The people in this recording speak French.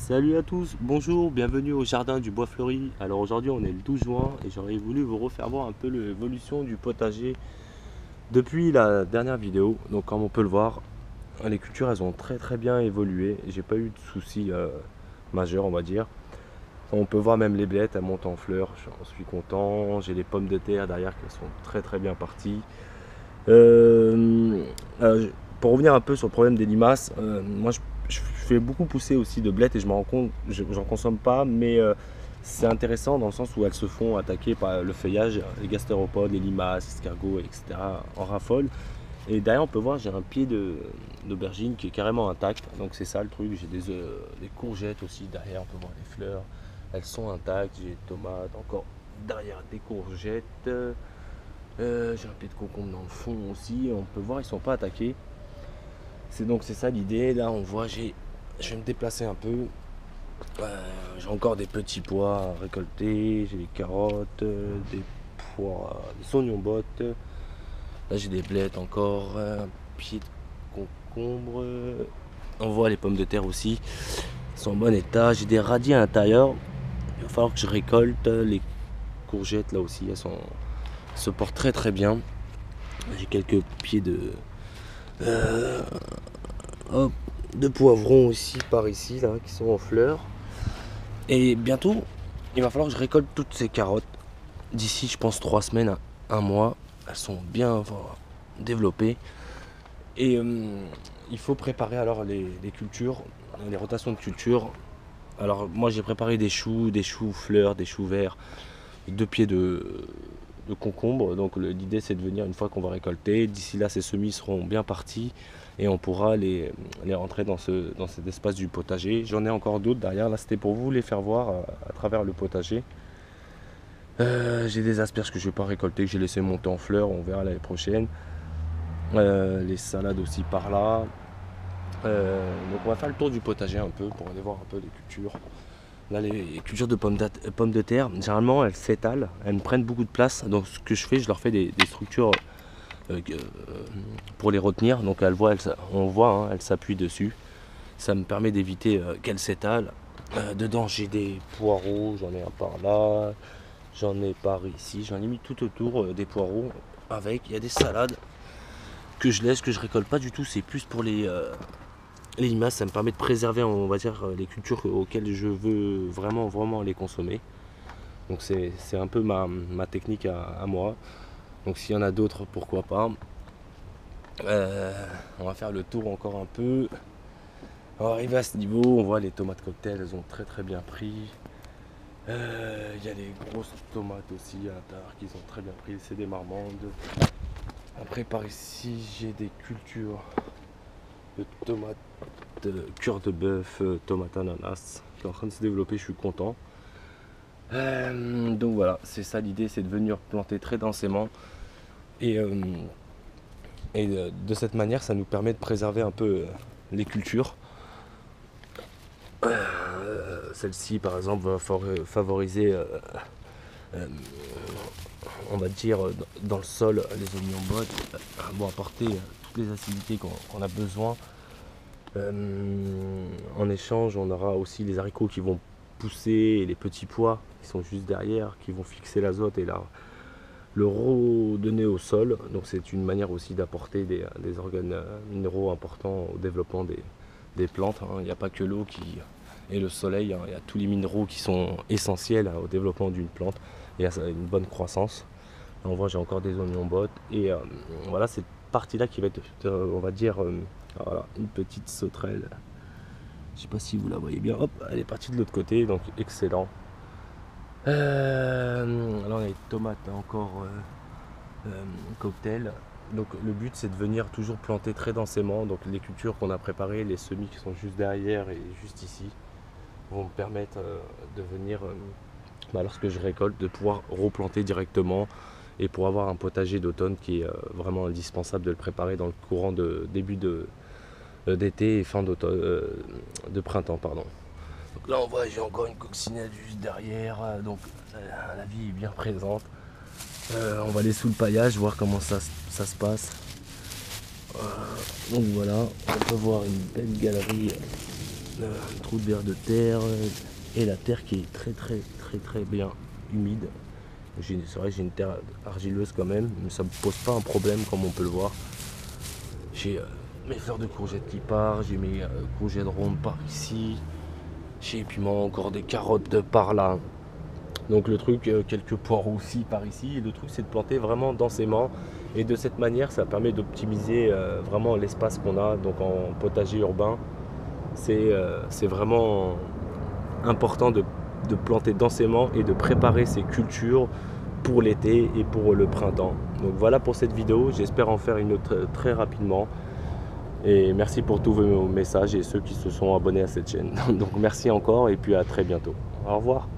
Salut à tous, bonjour, bienvenue au jardin du bois fleuri. Alors aujourd'hui on est le 12 juin et j'aurais voulu vous refaire voir un peu l'évolution du potager depuis la dernière vidéo. Donc comme on peut le voir, les cultures elles ont très bien évolué. J'ai pas eu de soucis majeurs on va dire. On peut voir même les blettes, elles montent en fleurs, j'en suis content. J'ai les pommes de terre derrière qui sont très bien parties. Euh, pour revenir un peu sur le problème des limaces, je fais beaucoup pousser aussi de blettes et je me rends compte, j'en consomme pas, mais c'est intéressant dans le sens où elles se font attaquer par le feuillage, les gastéropodes, les limaces, escargots, etc. en rafole. Et derrière, on peut voir, j'ai un pied d'aubergine qui est carrément intact. Donc c'est ça le truc. J'ai des courgettes aussi derrière. On peut voir les fleurs. Elles sont intactes. J'ai des tomates. Encore derrière des courgettes. J'ai un pied de concombre dans le fond aussi. On peut voir, ils sont pas attaqués. C'est ça l'idée. Là, on voit, je vais me déplacer un peu. J'ai encore des petits pois à récolter. J'ai des carottes, des pois, des oignons bottes. Là, j'ai des blettes encore, un pied de concombre. On voit les pommes de terre aussi. Elles sont en bon état. J'ai des radis à l'intérieur. Il va falloir que je récolte les courgettes là aussi. Elles se portent très bien. J'ai quelques pieds euh, hop, de poivrons aussi par ici là qui sont en fleurs. Et bientôt, il va falloir que je récolte toutes ces carottes. D'ici, je pense 3 semaines à un mois. Elles sont bien développées. Et il faut préparer alors les cultures, les rotations de culture. Alors moi j'ai préparé des choux fleurs, des choux verts, 2 pieds de concombre. Donc l'idée c'est de venir une fois qu'on va récolter. D'ici là ces semis seront bien partis et on pourra les rentrer dans cet espace du potager. J'en ai encore d'autres derrière. Là c'était pour vous les faire voir à travers le potager. J'ai des asperges que je ne vais pas récolter, que j'ai laissé monter en fleurs. On verra l'année prochaine. Les salades aussi par là. Donc on va faire le tour du potager un peu pour aller voir un peu les cultures. Là les cultures de pommes de terre, généralement elles s'étalent, elles me prennent beaucoup de place. Donc ce que je fais, je leur fais des structures pour les retenir. Donc on voit, hein, elles s'appuient dessus. Ça me permet d'éviter qu'elles s'étalent. Dedans j'ai des poireaux, j'en ai un par là, j'en ai par ici, j'en ai mis tout autour des poireaux. Il y a des salades que je laisse, que je récolte pas du tout, c'est plus pour les limaces. Ça me permet de préserver, on va dire, les cultures auxquelles je veux vraiment les consommer. Donc c'est un peu ma technique à moi. Donc s'il y en a d'autres, pourquoi pas. On va faire le tour encore un peu. On va arriver à ce niveau, on voit les tomates cocktail, elles ont très bien pris. Il y a les grosses tomates aussi à l'intérieur qui ont très bien pris, c'est des marmandes. Après par ici j'ai des cultures de tomates, cœur de bœuf, tomate ananas qui est en train de se développer, je suis content. Donc voilà, c'est ça l'idée, c'est de venir planter très densément et, de cette manière ça nous permet de préserver un peu les cultures. Celle-ci par exemple va favoriser on va dire dans le sol les oignons bottes vont apporter toutes les acidités qu'on a besoin. En échange, on aura aussi les haricots qui vont pousser et les petits pois qui sont juste derrière, qui vont fixer l'azote et le redonner au sol. Donc c'est une manière aussi d'apporter des organes minéraux importants au développement des plantes. Il n'y a pas que l'eau et le soleil, il y a tous les minéraux qui sont essentiels au développement d'une plante et à une bonne croissance. Là, on voit j'ai encore des oignons bottes et voilà cette partie là qui va être on va dire voilà, une petite sauterelle. Je sais pas si vous la voyez bien. Hop, elle est partie de l'autre côté, donc excellent. Là on a les tomates encore cocktail. Donc le but c'est de venir toujours planter très densément. Donc les cultures qu'on a préparées, les semis qui sont juste derrière et juste ici, vont me permettre de venir, lorsque je récolte, de pouvoir replanter directement et pour avoir un potager d'automne qui est vraiment indispensable de le préparer dans le courant de début d'été et fin d'automne, de printemps pardon. Donc là on voit j'ai encore une coccinelle juste derrière, donc la vie est bien présente. On va aller sous le paillage voir comment ça se passe. Donc voilà, on peut voir une belle galerie un trou de verre de terre et la terre qui est très bien humide. C'est vrai que j'ai une terre argileuse quand même, mais ça me pose pas un problème comme on peut le voir. J'ai mes fleurs de courgettes qui partent, j'ai mes courgettes rondes par ici, j'ai puis encore des carottes de par là. Donc le truc, quelques poireaux aussi par ici. Et le truc, c'est de planter vraiment densément. Et de cette manière, ça permet d'optimiser vraiment l'espace qu'on a. Donc en potager urbain, c'est vraiment important de planter densément et de préparer ses cultures pour l'été et pour le printemps. Donc voilà pour cette vidéo. J'espère en faire une autre très rapidement. Et merci pour tous vos messages et ceux qui se sont abonnés à cette chaîne. Donc merci encore et puis à très bientôt. Au revoir.